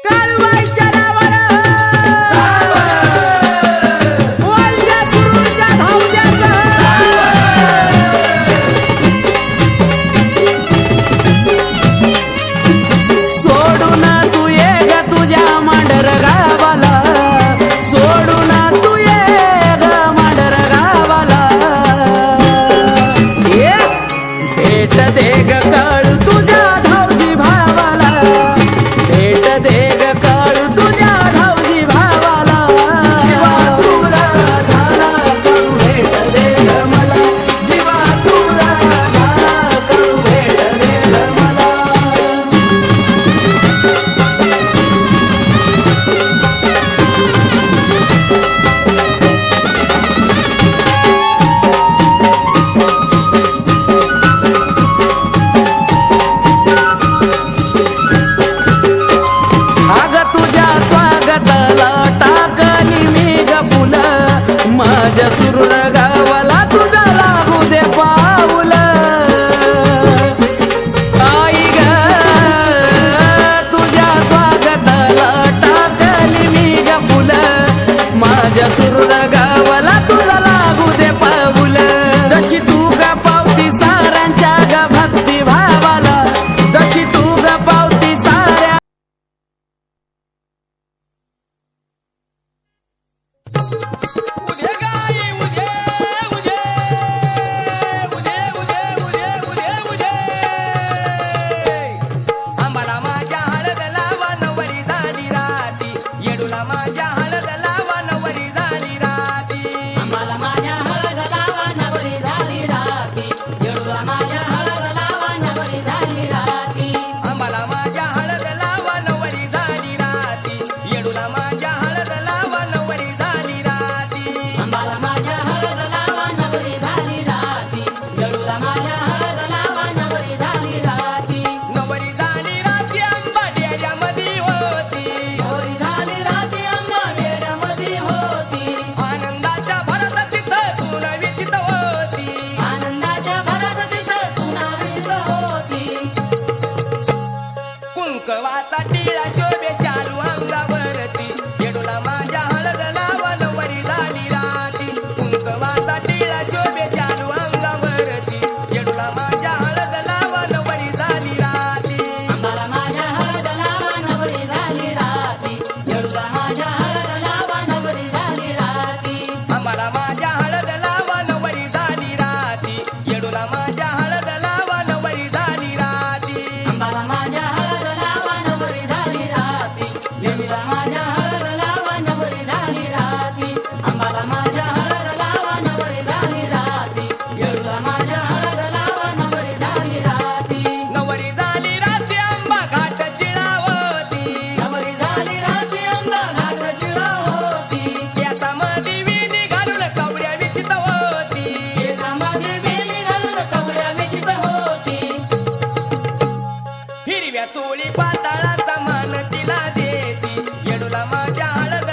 काळूबाईच्या नावानं वाल्या सुरूच्या धावण्याचं सोडून तू ये ग तुझ्या मांडर गावाला, सोडून तू ये ग मांडर गावाला. ये भेट दे ग काळू तुझ्या धावजी भावाला, भेट दे ग काळू तुझ्या धावजी भावाला. जीवा तुला झाला काळू भेट दे ग मला, जीवा तुला झाला काळू भेट दे ग मला. अग तुझ्या स्वागताला टाकली मी ग फुलं, माझ्या सुरूर गावाला तुझा लागू दे पाऊल. आई ग तुझ्या स्वागताला टाकली मी ग फुलं, माझ्या सुरूर गावाला तुझा लागू दे पाऊल. जशी तू ग पावती साऱ्यांच्या ग भक्ती भावाला, जशी तू ग पावती साऱ्या उधे गाई उधे उधे उधे उधे उधे उधे उधे आंबाला माझ्या हळद लावा नवरी झाली राती, येडूला माझ्या हळद लावा नवरी झाली राती. आम्हाला माझ्या हळद लावा नवरी झाली राती, येडूला माझ्या हळद लावा नवरी झाली राती. आंबाला माझ्या हळद लावा नवरी झाली राती, येडूला माझ्या हळद लावा नवरी झाली राती. आम्हाला माझ्या हळद लावा नवरी झाली राती, येडूला माझ्या हळद लावा नवरी झाली राती. नवरी झाली राती आंबा डेऱ्यामध्ये होती, नवरी झाली राती आंबा डेऱ्यामध्ये होती, आनंदाच्या भरात तिथं तू नवीचित होती. आनंदाच्या भरात तिथं चुना विचित होती. कुंकवाचा टिळा शोभे शालू अंगावरती, येडूला माझ्या हळद लावा नवरी झाली राती. कुंकवाचा टिळा शोभे शालू अंगावरती, येडूला माझ्या हळद लावा नवरी झाली राती. आम्हाला माझ्या हळद लावा नवरी झाली राती, येडूला माझ्या हळद लावा नवरी झाली राती. आम्हाला माझ्या हळद लावा नवरी झाली राती, येडूला माझ्या हळद लावा नवरी झाली राती. आम्हाला माझ्या हळद लावा नवरी झाली राती, येडूला माझ्या हळद लावा नवरी झाली राती. आम्हाला माझ्या हळद लावा नवरी झाली राती, येडूला माझ्या हळद लावा नवरी झाली राती. नवरी झाली राती आंबा घाट चिळावती, नवरी झाली राती आंबा घाट शिळा होती, केसामध्ये विणी घालून कवड्या विचित होती. केसामध्ये वेली घालून कवड्या विचित होती. हिरव्या चोळी पाताळाचा मान तिला देती, येडूला माझ्या हळद